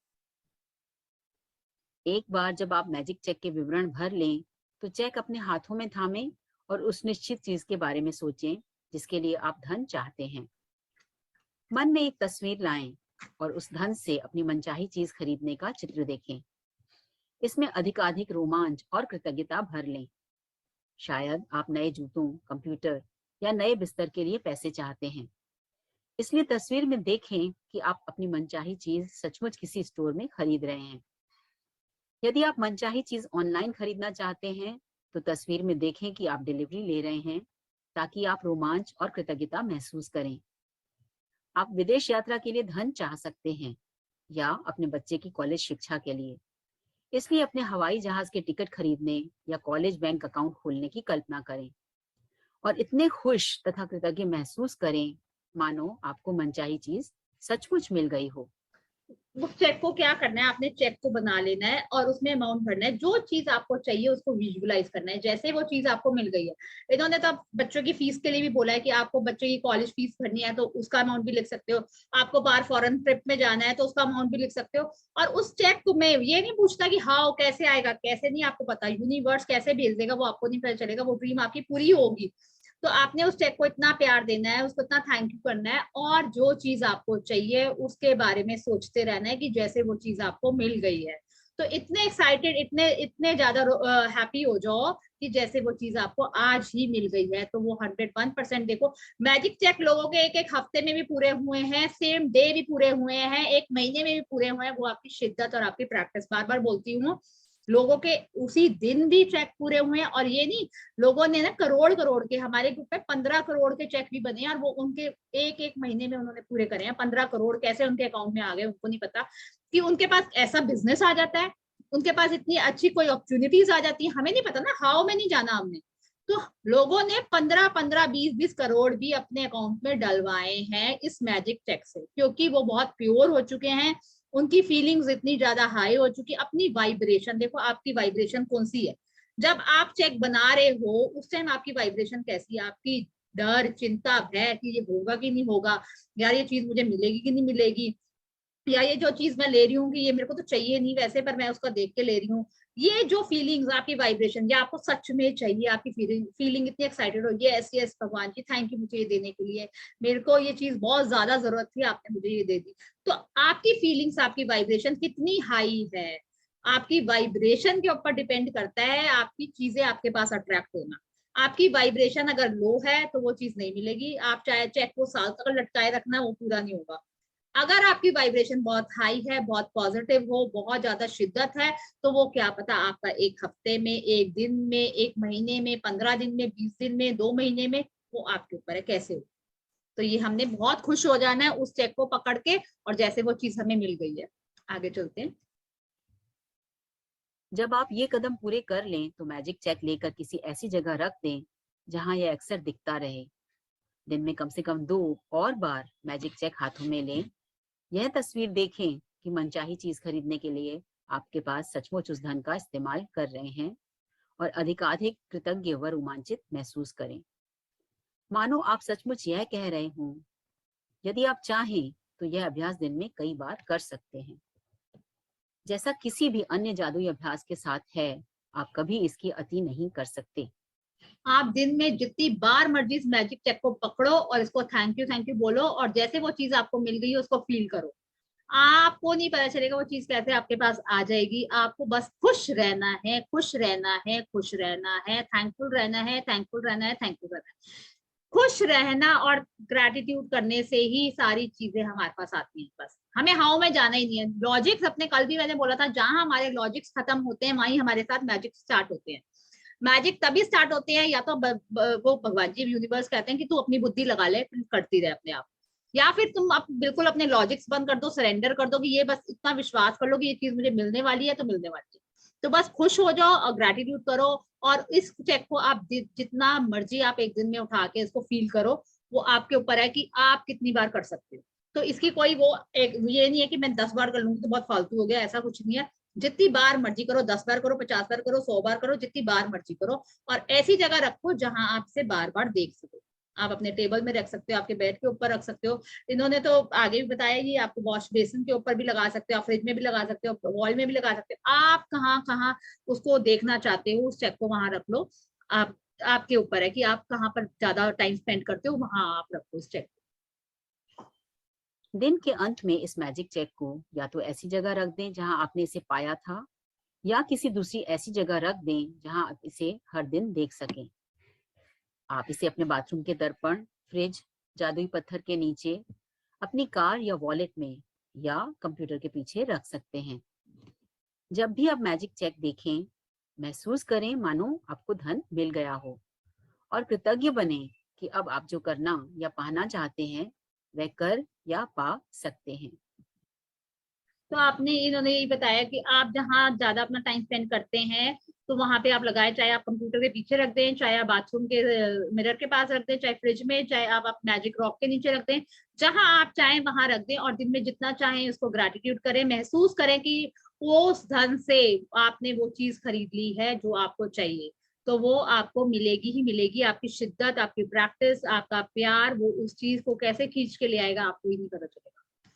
[SPEAKER 2] एक बार जब आप मैजिक चेक के विवरण भर लें तो चेक अपने हाथों में थामें और उस निश्चित चीज के बारे में सोचें जिसके लिए आप धन चाहते हैं। मन में एक तस्वीर लाएं और उस धन से अपनी मनचाही चीज खरीदने का चित्र देखें। इसमें अधिकाधिक रोमांच और कृतज्ञता भर लें। शायद आप नए जूतों, कंप्यूटर या नए बिस्तर के लिए पैसे चाहते हैं, इसलिए तस्वीर में देखें कि आप अपनी मनचाही चीज सचमुच किसी स्टोर में खरीद रहे हैं। यदि आप मनचाही चीज ऑनलाइन खरीदना चाहते हैं तो तस्वीर में देखें कि आप डिलीवरी ले रहे हैं ताकि आप रोमांच और कृतज्ञता महसूस करें। आप विदेश यात्रा के लिए धन चाह सकते हैं या अपने बच्चे की कॉलेज शिक्षा के लिए, इसलिए अपने हवाई जहाज के टिकट खरीदने या कॉलेज बैंक अकाउंट खोलने की कल्पना करें और इतने खुश तथा कृतज्ञ महसूस करें मानो आपको मनचाही चीज सचमुच मिल गई हो।
[SPEAKER 1] उस चेक को क्या करना है, आपने चेक को बना लेना है और उसमें अमाउंट भरना है। जो चीज आपको चाहिए उसको विजुअलाइज करना है, जैसे वो चीज आपको मिल गई है। इन्होंने तो बच्चों की फीस के लिए भी बोला है कि आपको बच्चों की कॉलेज फीस भरनी है तो उसका अमाउंट भी लिख सकते हो। आपको बाहर फॉरेन ट्रिप में जाना है तो उसका अमाउंट भी लिख सकते हो। और उस चेक में ये नहीं पूछता कि हाँ कैसे आएगा, कैसे नहीं आपको पता, यूनिवर्स कैसे भेज देगा वो आपको नहीं पता चलेगा। वो ड्रीम आपकी पूरी होगी। तो आपने उस चेक को इतना प्यार देना है, उसको इतना थैंक यू करना है, और जो चीज आपको चाहिए उसके बारे में सोचते रहना है कि जैसे वो चीज आपको मिल गई है। तो इतने एक्साइटेड, इतने इतने ज्यादा हैप्पी हो जाओ कि जैसे वो चीज आपको आज ही मिल गई है। तो वो 101%। देखो मैजिक चेक लोगों के एक एक हफ्ते में भी पूरे हुए हैं, सेम डे भी पूरे हुए हैं, एक महीने में भी पूरे हुए हैं। वो आपकी शिद्दत और आपकी प्रैक्टिस, बार बार बोलती हूँ, लोगों के उसी दिन भी चेक पूरे हुए हैं, और ये नहीं, लोगों ने ना करोड़ करोड़ के, हमारे ग्रुप में 15 करोड़ के चेक भी बने हैं, और वो उनके एक एक महीने में उन्होंने पूरे करे हैं। 15 करोड़ कैसे उनके अकाउंट में आ गए उनको नहीं पता, कि उनके पास ऐसा बिजनेस आ जाता है, उनके पास इतनी अच्छी कोई अपॉर्चुनिटीज आ जाती है, हमें नहीं पता ना, हाउ में नहीं जाना हमने। तो लोगों ने 15-15, 20-20 करोड़ भी अपने अकाउंट में डलवाए हैं इस मैजिक चेक से, क्योंकि वो बहुत प्योर हो चुके हैं, उनकी फीलिंग्स इतनी ज्यादा हाई हो चुकी, अपनी वाइब्रेशन देखो, आपकी वाइब्रेशन कौन सी है। जब आप चेक बना रहे हो उस टाइम आपकी वाइब्रेशन कैसी है, आपकी डर, चिंता, भय कि ये होगा कि नहीं होगा, यार ये चीज मुझे मिलेगी कि नहीं मिलेगी, या ये जो चीज मैं ले रही हूँ कि ये मेरे को तो चाहिए नहीं वैसे, पर मैं उसका देख के ले रही हूँ, ये जो फीलिंग्स, आपकी वाइब्रेशन, ये आपको सच में चाहिए, आपकी फीलिंग इतनी एक्साइटेड हो, यस यस भगवान जी थैंक यू मुझे ये देने के लिए, मेरे को ये चीज बहुत ज्यादा जरूरत थी, आपने मुझे ये दे दी। तो आपकी फीलिंग्स, आपकी वाइब्रेशन कितनी हाई है, आपकी वाइब्रेशन के ऊपर डिपेंड करता है आपकी चीजें आपके पास अट्रैक्ट होना। आपकी वाइब्रेशन अगर लो है तो वो चीज नहीं मिलेगी, आप चाहे चेक को साल तक लटकाए रखना, वो पूरा नहीं होगा। अगर आपकी वाइब्रेशन बहुत हाई है, बहुत पॉजिटिव हो, बहुत ज्यादा शिद्दत है, तो वो क्या पता आपका एक हफ्ते में, एक दिन में, एक महीने में, 15 दिन में, 20 दिन में, 2 महीने में, वो आपके ऊपर है कैसे हो। तो ये हमने बहुत खुश हो जाना है उस चेक को पकड़ के, और जैसे वो चीज हमें मिल गई है। आगे चलते हैं।
[SPEAKER 2] जब आप ये कदम पूरे कर लें तो मैजिक चेक लेकर किसी ऐसी जगह रख दें जहां यह अक्सर दिखता रहे। दिन में कम से कम 2 और बार मैजिक चेक हाथों में लें। यह तस्वीर देखें कि मनचाही चीज खरीदने के लिए आपके पास सचमुच उस धन का इस्तेमाल कर रहे हैं, और अधिकाधिक कृतज्ञ व रोमांचित महसूस करें, मानो आप सचमुच यह कह रहे हों। यदि आप चाहें तो यह अभ्यास दिन में कई बार कर सकते हैं। जैसा किसी भी अन्य जादुई अभ्यास के साथ है, आप कभी इसकी अति नहीं कर सकते।
[SPEAKER 1] आप दिन में जितनी बार मर्जी इस मैजिक चेक को पकड़ो और इसको थैंक यू बोलो, और जैसे वो चीज आपको मिल गई है उसको फील करो। आपको नहीं पता चलेगा वो चीज कैसे आपके पास आ जाएगी, आपको बस खुश रहना है, खुश रहना है, खुश रहना है, थैंकफुल रहना है, थैंकफुल रहना है, थैंकफुल रहना है। खुश रहना और ग्रेटिट्यूड करने से ही सारी चीजें हमारे पास आती हैं। बस हमें हाउ में जाना ही नहीं है। लॉजिक्स अपने, कल भी मैंने बोला था, जहां हमारे लॉजिक्स खत्म होते हैं वहीं हमारे साथ मैजिक स्टार्ट होते हैं। मैजिक तभी स्टार्ट होते हैं, या तो वो भगवान जी यूनिवर्स कहते हैं कि तू अपनी बुद्धि लगा ले, फिर करती रहे अपने आप, या फिर तुम बिल्कुल अपने लॉजिक्स बंद कर दो, सरेंडर कर दो कि ये बस इतना विश्वास कर लो कि ये चीज मुझे मिलने वाली है तो मिलने वाली है। तो बस खुश हो जाओ और ग्रेटिट्यूड करो, और इस चेक को आप जितना मर्जी आप एक दिन में उठा के इसको फील करो, वो आपके ऊपर है कि आप कितनी बार कर सकते हो। तो इसकी कोई वो एक ये नहीं है कि मैं 10 बार कर लूंगी तो बहुत फालतू हो गया, ऐसा कुछ नहीं है। जितनी बार मर्जी करो, 10 बार करो, 50 बार करो, 100 बार करो, जितनी बार मर्जी करो, और ऐसी जगह रखो जहां आप इसे बार बार देख सको। आप अपने टेबल में रख सकते हो, आपके बेड के ऊपर रख सकते हो। इन्होंने तो आगे भी बताया ये आपको वॉश बेसिन के ऊपर भी लगा सकते हो, आप फ्रिज में भी लगा सकते हो, वॉल में भी लगा सकते हो, आप कहाँ कहाँ उसको देखना चाहते हो उस चेक को वहां रख लो। आप, आपके ऊपर है कि आप कहाँ पर ज्यादा टाइम स्पेंड करते हो, वहां आप रखो उस चेक।
[SPEAKER 2] दिन के अंत में इस मैजिक चेक को या तो ऐसी जगह रख दें जहां आपने इसे पाया था, या किसी दूसरी ऐसी जगह रख दें जहां आप इसे हर दिन देख सकें। आप इसे अपने बाथरूम के दर्पण, फ्रिज, जादुई पत्थर के नीचे, अपनी कार या वॉलेट में, या कंप्यूटर के पीछे रख सकते हैं। जब भी आप मैजिक चेक देखें, महसूस करें मानो आपको धन मिल गया हो, और कृतज्ञ बने कि अब आप जो करना या पाना चाहते हैं वह कर या पा सकते हैं।
[SPEAKER 1] तो आपने, इन्होंने यही बताया कि आप जहाँ ज्यादा अपना टाइम स्पेंड करते हैं तो वहां पे आप लगाए, चाहे आप कंप्यूटर के पीछे रख दें, चाहे आप बाथरूम के मिरर के पास रख दें, चाहे फ्रिज में, चाहे आप मैजिक रॉक के नीचे रख दें, जहां आप चाहें वहां रख दें, और दिन में जितना चाहें उसको ग्रेटिट्यूड करें, महसूस करें कि उस धन से आपने वो चीज खरीद ली है जो आपको चाहिए। तो वो आपको मिलेगी ही मिलेगी। आपकी शिद्दत, आपकी प्रैक्टिस, आपका प्यार, वो उस चीज को कैसे खींच के ले आएगा आपको ही नहीं पता चलेगा।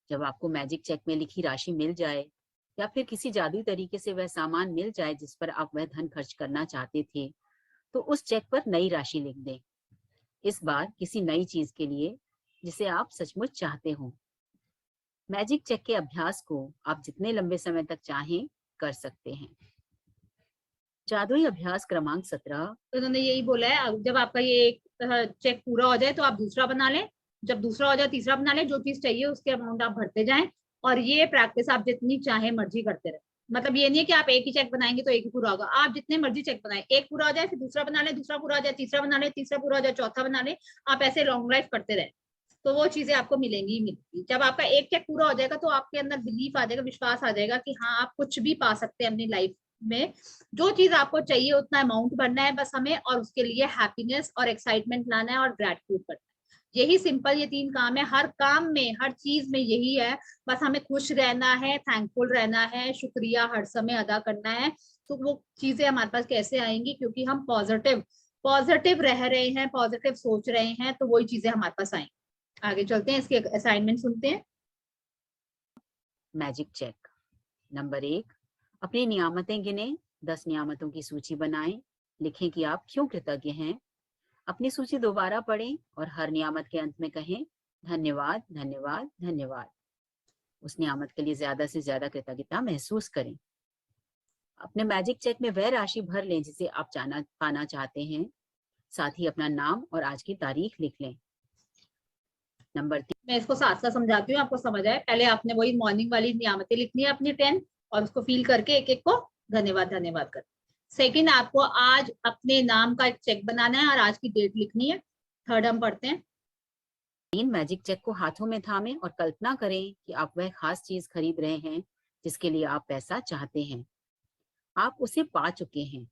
[SPEAKER 2] जब आपको मैजिक चेक में लिखी राशि मिल जाए, या फिर किसी जादुई तरीके से वह सामान मिल जाए जिस पर आप वह धन खर्च करना चाहते थे, तो उस चेक पर नई राशि लिख दें, इस बार किसी नई चीज के लिए जिसे आप सचमुच चाहते हो। मैजिक चेक के अभ्यास को आप जितने लंबे समय तक चाहें कर सकते हैं। जादुई अभ्यास क्रमांक 17।
[SPEAKER 1] तो उन्होंने यही बोला है, जब आपका ये एक चेक पूरा हो जाए तो आप दूसरा बना लें, जब दूसरा हो जाए तीसरा बना लें, जो चीज चाहिए उसके अमाउंट आप भरते जाएं, और ये प्रैक्टिस आप जितनी चाहे मर्जी करते रहे। मतलब ये नहीं है कि आप एक ही चेक बनाएंगे तो एक ही पूरा होगा, आप जितने मर्जी चेक बनाए, एक पूरा हो जाए फिर दूसरा बना ले, दूसरा पूरा हो जाए तीसरा बना ले, तीसरा पूरा हो जाए चौथा बना ले, आप ऐसे लॉन्ग लाइफ करते रहे तो वो चीजें आपको मिलेंगी ही मिलेंगी। जब आपका एक चेक पूरा हो जाएगा तो आपके अंदर बिलीफ आ जाएगा, विश्वास आ जाएगा कि हाँ आप कुछ भी पा सकते हैं अपनी लाइफ में। जो चीज आपको चाहिए उतना अमाउंट भरना है बस हमें, और उसके लिए हैप्पीनेस और एक्साइटमेंट लाना है और ग्रेटिट्यूड करना है। यही सिंपल ये 3 काम है, हर काम में हर चीज में यही है। बस हमें खुश रहना है, थैंकफुल रहना है, शुक्रिया हर समय अदा करना है। तो वो चीजें हमारे पास कैसे आएंगी, क्योंकि हम पॉजिटिव पॉजिटिव रह रहे हैं, पॉजिटिव सोच रहे हैं, तो वही चीजें हमारे पास आएंगी। आगे चलते हैं, इसके असाइनमेंट सुनते हैं।
[SPEAKER 2] मैजिक चेक नंबर 1, अपनी नियामतें गिने, 10 नियामतों की सूची बनाएं, लिखें कि आप क्यों कृतज्ञ हैं। अपनी सूची दोबारा पढ़ें और हर नियामत के अंत में कहें धन्यवाद धन्यवाद धन्यवाद। उस नियामत के लिए ज्यादा से ज्यादा कृतज्ञता महसूस करें। अपने मैजिक चेक में वह राशि भर लें जिसे आप पाना चाहते हैं। साथ ही अपना नाम और आज की तारीख लिख लें। नंबर 3,
[SPEAKER 1] मैं इसको साथ साथ समझाती हूँ, आपको समझ आए। पहले आपने वही मॉर्निंग वाली नियामतें लिखनी है अपनी 10, और उसको फील करके एक एक को धन्यवाद धन्यवाद कर। सेकंड, आपको आज अपने नाम का एक चेक बनाना है और आज की डेट लिखनी है। थर्ड हम पढ़ते हैं।
[SPEAKER 2] मैजिक चेक को हाथों में थामें और कल्पना करें कि आप वह खास चीज खरीद रहे हैं जिसके लिए आप पैसा चाहते हैं। आप उसे पा चुके हैं।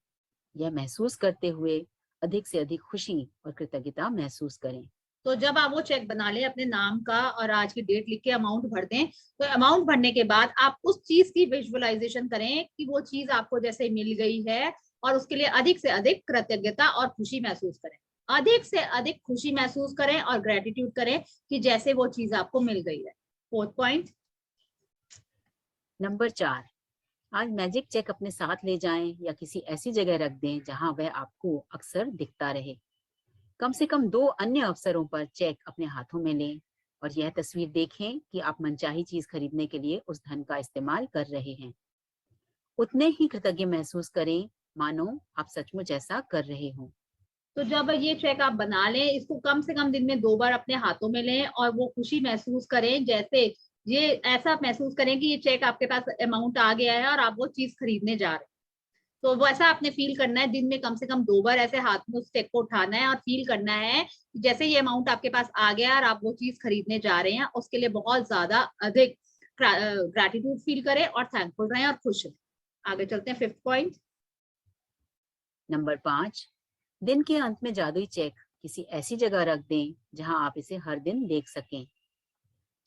[SPEAKER 2] यह महसूस करते हुए अधिक से अधिक खुशी और कृतज्ञता महसूस करें।
[SPEAKER 1] तो जब आप वो चेक बना लें अपने नाम का और आज की डेट लिख के अमाउंट भर दें, तो अमाउंट भरने के बाद आप उस चीज की विजुअलाइजेशन करें कि वो चीज आपको जैसे मिल गई है, और उसके लिए अधिक से अधिक कृतज्ञता और खुशी महसूस करें। अधिक से अधिक खुशी महसूस करें और ग्रेटिट्यूड करें कि जैसे वो चीज आपको मिल गई है। Fourth point.
[SPEAKER 2] नंबर 4, आज मैजिक चेक अपने साथ ले जाएं या किसी ऐसी जगह रख दें जहां वह आपको अक्सर दिखता रहे। कम से कम 2 अन्य अवसरों पर चेक अपने हाथों में लें और यह तस्वीर देखें कि आप मनचाही चीज खरीदने के लिए उस धन का इस्तेमाल कर रहे हैं। उतने ही कृतज्ञ महसूस करें मानो आप सचमुच ऐसा कर रहे हों।
[SPEAKER 1] तो जब ये चेक आप बना लें, इसको कम से कम दिन में 2 बार अपने हाथों में लें और वो खुशी महसूस करें, जैसे ये ऐसा महसूस करें कि ये चेक आपके पास अमाउंट आ गया है और आप वो चीज खरीदने जा रहे हैं। तो वो ऐसा आपने फील करना है, दिन में कम से कम 2 बार ऐसे हाथ में उस चेक को उठाना है और फील करना है जैसे ये अमाउंट आपके पास आ गया और आप वो चीज खरीदने जा रहे हैं। उसके लिए बहुत ज्यादा अधिक ग्रेटिट्यूड फील करें और थैंकफुल रहें और खुश रहें। आगे चलते हैं, फिफ्थ पॉइंट।
[SPEAKER 2] नंबर 5, दिन के अंत में जादुई चेक किसी ऐसी जगह रख दें जहां आप इसे हर दिन देख सकें।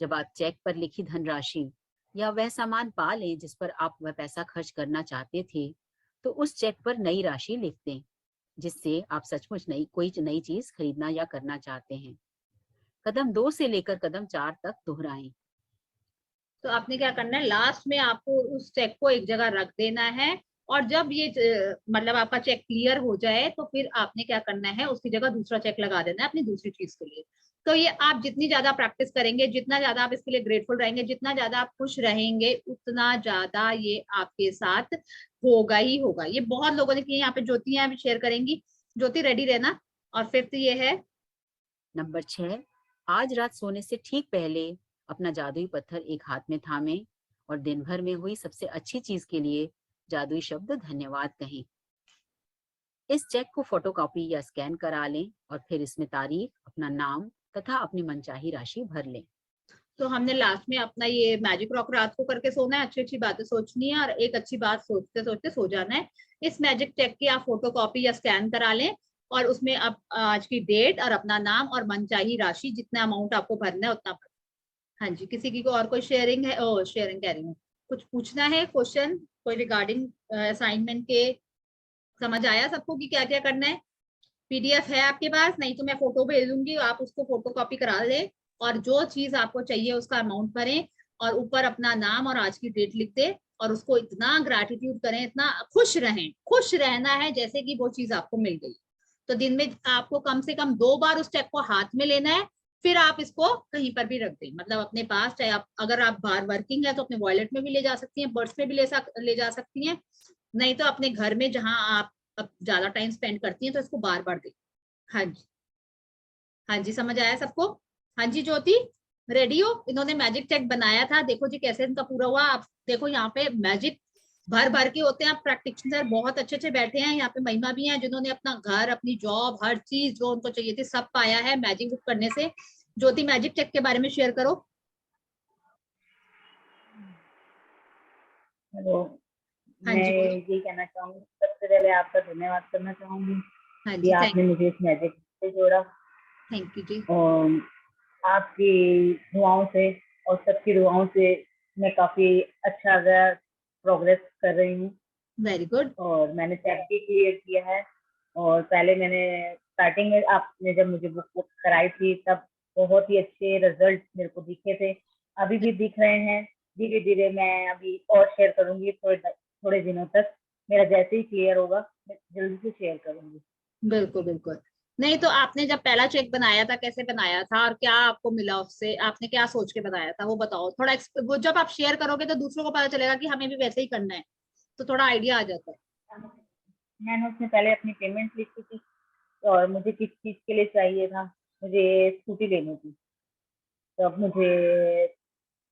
[SPEAKER 2] जब आप चेक पर लिखी धनराशि या वह सामान पा लें जिस पर आप वह पैसा खर्च करना चाहते थे, तो उस चेक पर नई राशि लिख दें जिससे आप सचमुच कोई नई चीज खरीदना या करना चाहते हैं। कदम 2 से लेकर कदम 4 तक दोहराएं।
[SPEAKER 1] तो आपने क्या करना है, लास्ट में आपको उस चेक को एक जगह रख देना है, और जब ये मतलब आपका चेक क्लियर हो जाए तो फिर आपने क्या करना है, उसकी जगह दूसरा चेक लगा देना है अपनी दूसरी चीज के लिए। तो ये आप जितनी ज्यादा प्रैक्टिस करेंगे, जितना ज्यादा आप इसके लिए ग्रेटफुल रहेंगे, जितना ज्यादा आप खुश रहेंगे, उतना ज्यादा ये आपके साथ होगा ही होगा। ये बहुत लोगों ने किए, यहाँ पे ज्योति है, अभी शेयर करेंगी। ज्योति रेडी रहना। और फिफ्थ ये है।
[SPEAKER 2] नंबर 6, आज रात सोने से ठीक पहले अपना जादुई पत्थर एक हाथ में थामें और दिन भर में हुई सबसे अच्छी चीज के लिए जादुई शब्द धन्यवाद कहें। इस चेक को फोटोकॉपी या स्कैन करा लें और फिर इसमें तारीख, अपना नाम तथा अपनी मनचाही राशि भर लें।
[SPEAKER 1] तो हमने लास्ट में अपना ये मैजिक रॉक रात को करके सोना है, अच्छी अच्छी बातें सोचनी है और एक अच्छी बात सोचते सोचते सो जाना है। इस मैजिक चेक की आप फोटो कॉपी या स्कैन करा लें और उसमें आप आज की डेट और अपना नाम और मनचाही राशि, जितना अमाउंट आपको भरना है उतना भर। हाँ जी, किसी की को और कोई शेयरिंग है? ओ, शेयरिंग कह रही हूँ, कुछ पूछना है क्वेश्चन कोई रिगार्डिंग असाइनमेंट के? समझ आया सबको कि क्या क्या करना है? पीडीएफ है आपके पास? नहीं तो मैं फोटो भेज दूंगी, आप उसको फोटो कॉपी करा ले और जो चीज आपको चाहिए उसका अमाउंट भरें और ऊपर अपना नाम और आज की डेट लिख दे और उसको इतना ग्रैटिट्यूड करें, इतना खुश रहें। खुश रहना है जैसे कि वो चीज आपको मिल गई। तो दिन में आपको कम से कम 2 बार उस चेक को हाथ में लेना है, फिर आप इसको कहीं पर भी रख दें, मतलब अपने पास। चाहे आप अगर आप बाहर वर्किंग है तो अपने वॉलेट में भी ले जा सकती हैं, पर्स में भी ले जा सकती हैं, नहीं तो अपने घर में जहां आप अब ज्यादा टाइम स्पेंड करती हैं तो इसको बार बार दें। हाँ जी, हाँ जी, समझ आया सबको? हाँ जी ज्योति, रेडी हो? इन्होंने मैजिक चेक बनाया था, देखो जी कैसे इनका पूरा हुआ। आप देखो यहाँ पे मैजिक भर भर के होते हैं। आप प्रैक्टिशनर बहुत अच्छे अच्छे बैठे हैं यहाँ पे, महिमा भी हैं जिन्होंने अपना घर, अपनी जॉब, हर चीज जो उनको चाहिए थी सब पाया है मैजिक बुक करने से। ज्योति, मैजिक चेक के बारे में शेयर करो।
[SPEAKER 3] हेलो,
[SPEAKER 1] हाँ
[SPEAKER 3] मैं
[SPEAKER 1] जी बोलो।
[SPEAKER 3] ये कहना चाहूंगी, सबसे पहले आपका धन्यवाद करना चाहूंगी
[SPEAKER 1] हाँ
[SPEAKER 3] कि
[SPEAKER 1] जी,
[SPEAKER 3] आपने मुझे इस मैजिक से जोड़ा,
[SPEAKER 1] थैंक यू जी।
[SPEAKER 3] और आपकी दुआओं से और सबकी दुआओं से मैं काफी अच्छा गया, प्रोग्रेस कर रही हूँ।
[SPEAKER 1] Very good.
[SPEAKER 3] और मैंने चेक भी क्लियर किया है। और पहले मैंने स्टार्टिंग में आपने जब मुझे बुक कराई थी तब बहुत ही अच्छे रिजल्ट मेरे को दिखे थे, अभी भी दिख रहे हैं। धीरे धीरे मैं अभी और शेयर करूंगी, थोड़े थोड़े दिनों तक मेरा जैसे ही क्लियर होगा मैं जल्दी से शेयर करूंगी।
[SPEAKER 1] बिल्कुल बिल्कुल। नहीं तो आपने जब पहला चेक बनाया था कैसे बनाया था और क्या आपको मिला उससे, आपने क्या सोच के बनाया था वो बताओ थोड़ा। वो जब आप शेयर करोगे तो दूसरों को पता चलेगा कि हमें भी वैसे ही करना है, तो थोड़ा आइडिया आ जाता है।
[SPEAKER 3] मैंने उसमें पहले अपनी पेमेंट लिखी थी और मुझे किस चीज़ के लिए चाहिए था, मुझे स्कूटी लेनी थी। तब मुझे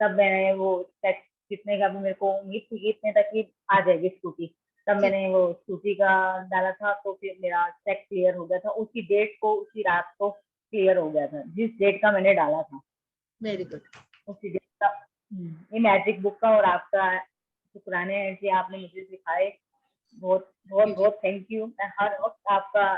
[SPEAKER 3] तब मैंने वो टैक्स कितने का भी मेरे को उम्मीद थी कि इतने तक की आ जाएगी स्कूटी। तब
[SPEAKER 1] ठीक।
[SPEAKER 3] मैंने वो स्कूटी का डाला था, तो फिर मेरा चेक क्लियर हो गया था उसी डेट को, उसी रात को क्लियर हो गया था जिस डेट का मैंने डाला था।
[SPEAKER 1] Very good.
[SPEAKER 3] उसी डेट का ये मैजिक बुक का और आपका शुक्राने हैं कि आपने मुझे सिखाए। बहुत बहुत
[SPEAKER 1] जी जी,
[SPEAKER 3] बहुत थैंक यू। मैं हर वक्त आपका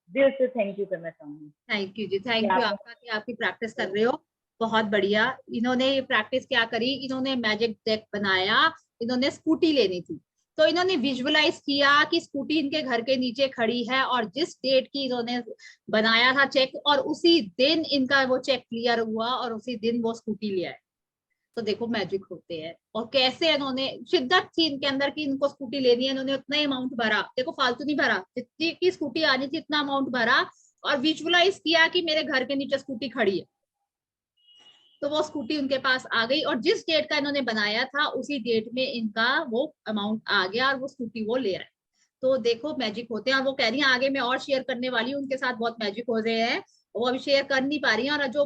[SPEAKER 3] दिल से थैंक यू करना चाहूंगी
[SPEAKER 1] थैंक यू जी,
[SPEAKER 3] कि
[SPEAKER 1] थैंक यू
[SPEAKER 3] आपने।
[SPEAKER 1] आपका कि आपकी प्रैक्टिस कर रहे हो। बहुत बढ़िया। इन्होंने ये प्रैक्टिस क्या करी, इन्होंने मैजिक डेक बनाया। इन्होंने स्कूटी लेनी थी, तो इन्होंने विजुअलाइज किया कि स्कूटी इनके घर के नीचे खड़ी है, और जिस डेट की इन्होंने बनाया था चेक, और उसी दिन इनका वो चेक क्लियर हुआ और उसी दिन वो स्कूटी लिया है। तो देखो मैजिक होते हैं। और कैसे इन्होंने, शिद्दत थी इनके अंदर कि इनको स्कूटी लेनी है, इन्होंने उतना ही अमाउंट भरा, देखो फालतू नहीं भरा, जितनी की स्कूटी आनी थी इतना अमाउंट भरा, और विजुअलाइज किया कि मेरे घर के नीचे स्कूटी खड़ी है, तो वो स्कूटी उनके पास आ गई, और जिस डेट का इन्होंने बनाया था उसी डेट में इनका वो अमाउंट आ गया और वो स्कूटी वो ले आए। तो देखो मैजिक होते हैं। और वो कह रही है आगे मैं और शेयर करने वाली हूँ, उनके साथ बहुत मैजिक हो रहे हैं, वो अभी शेयर कर नहीं पा रही है, और जो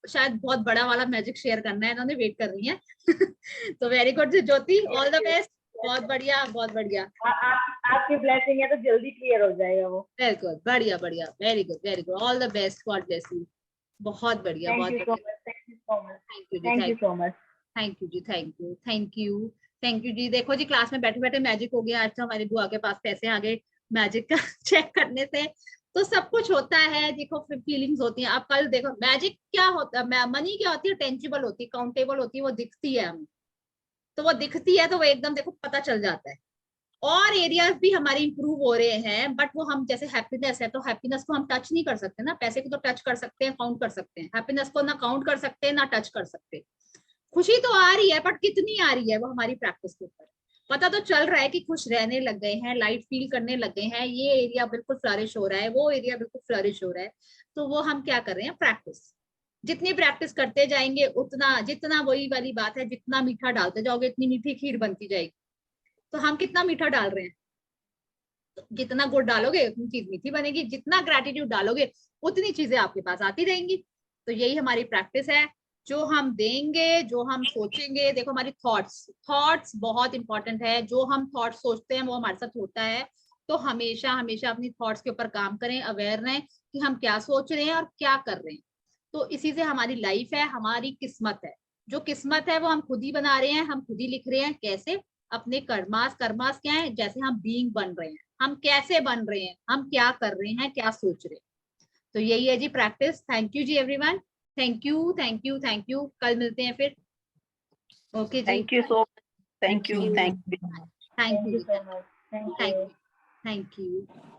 [SPEAKER 1] शायद बहुत बड़ा वाला मैजिक शेयर करना है इन्होंने, वेट कर रही है। तो very good Jyoti, all the best. बहुत बढ़िया, बहुत बढ़िया।
[SPEAKER 3] आपकी ब्लेसिंग है तो जल्दी क्लियर हो जाएगा वो।
[SPEAKER 1] बिल्कुल, बढ़िया बढ़िया, very good very good, all the best, god bless you. बहुत बढ़िया,
[SPEAKER 3] थैंक
[SPEAKER 1] बहुत
[SPEAKER 3] यू सो
[SPEAKER 1] बढ़िया।
[SPEAKER 3] Much, thank you so much,
[SPEAKER 1] thank you जी,
[SPEAKER 3] thank you
[SPEAKER 1] thank
[SPEAKER 3] so much.
[SPEAKER 1] Thank you जी, thank you, thank you. Thank you जी। देखो जी, class में बैठे बैठे मैजिक हो गया। आज तो हमारी बुआ के पास पैसे आ गए मैजिक का चेक करने से। तो सब कुछ होता है, देखो फीलिंग्स होती हैं। अब कल देखो मैजिक क्या होता है, मनी क्या होती है, टेंजिबल होती है, काउंटेबल होती है, वो दिखती है हमें। तो वो दिखती है तो वो एकदम देखो पता चल जाता है। और एरियाज भी हमारे इंप्रूव हो रहे हैं, बट वो हम जैसे हैप्पीनेस है, तो हैप्पीनेस को हम टच नहीं कर सकते ना, पैसे को तो टच कर सकते हैं, काउंट कर सकते हैं, हैप्पीनेस को ना काउंट कर सकते हैं ना टच कर सकते। खुशी तो आ रही है, बट कितनी आ रही है वो हमारी प्रैक्टिस के ऊपर। पता तो चल रहा है कि खुश रहने लग गए हैं, लाइट फील करने लग गए हैं, ये एरिया बिल्कुल फ्लरिश हो रहा है, वो एरिया बिल्कुल फ्लरिश हो रहा है। तो वो हम क्या कर रहे हैं, प्रैक्टिस। जितनी प्रैक्टिस करते जाएंगे उतना, जितना, वही वाली बात है, जितना मीठा डालते जाओगे इतनी मीठी खीर बनती जाएगी। तो हम कितना मीठा डाल रहे हैं, तो जितना गुड़ डालोगे उतनी चीज मीठी बनेगी, जितना ग्रेटिट्यूड डालोगे उतनी चीजें आपके पास आती रहेंगी। तो यही हमारी प्रैक्टिस है। जो हम देंगे, जो हम सोचेंगे, देखो हमारी थॉट्स, थॉट्स बहुत इंपॉर्टेंट है। जो हम थॉट्स सोचते हैं वो हमारे साथ होता है। तो हमेशा हमेशा अपनी थॉट्स के ऊपर काम करें, अवेयर रहें कि हम क्या सोच रहे हैं और क्या कर रहे हैं। तो इसी से हमारी लाइफ है, हमारी किस्मत है। जो किस्मत है वो हम खुद ही बना रहे हैं, हम खुद ही लिख रहे हैं। कैसे? अपने कर्मास, कर्मास क्या है, जैसे हम बीइंग बन रहे हैं, हम कैसे बन रहे हैं, हम क्या कर रहे हैं, क्या सोच रहे हैं। तो यही है जी प्रैक्टिस। थैंक यू जी everyone. Thank you, thank you, thank you. कल मिलते हैं फिर। ओके जी।
[SPEAKER 4] Thank you so much.
[SPEAKER 1] Thank
[SPEAKER 4] thank you,
[SPEAKER 1] you,
[SPEAKER 4] thank you.
[SPEAKER 1] Thank
[SPEAKER 3] thank
[SPEAKER 1] you
[SPEAKER 3] you
[SPEAKER 1] जी,
[SPEAKER 3] so much, thank
[SPEAKER 1] thank
[SPEAKER 3] you.
[SPEAKER 1] You, thank you.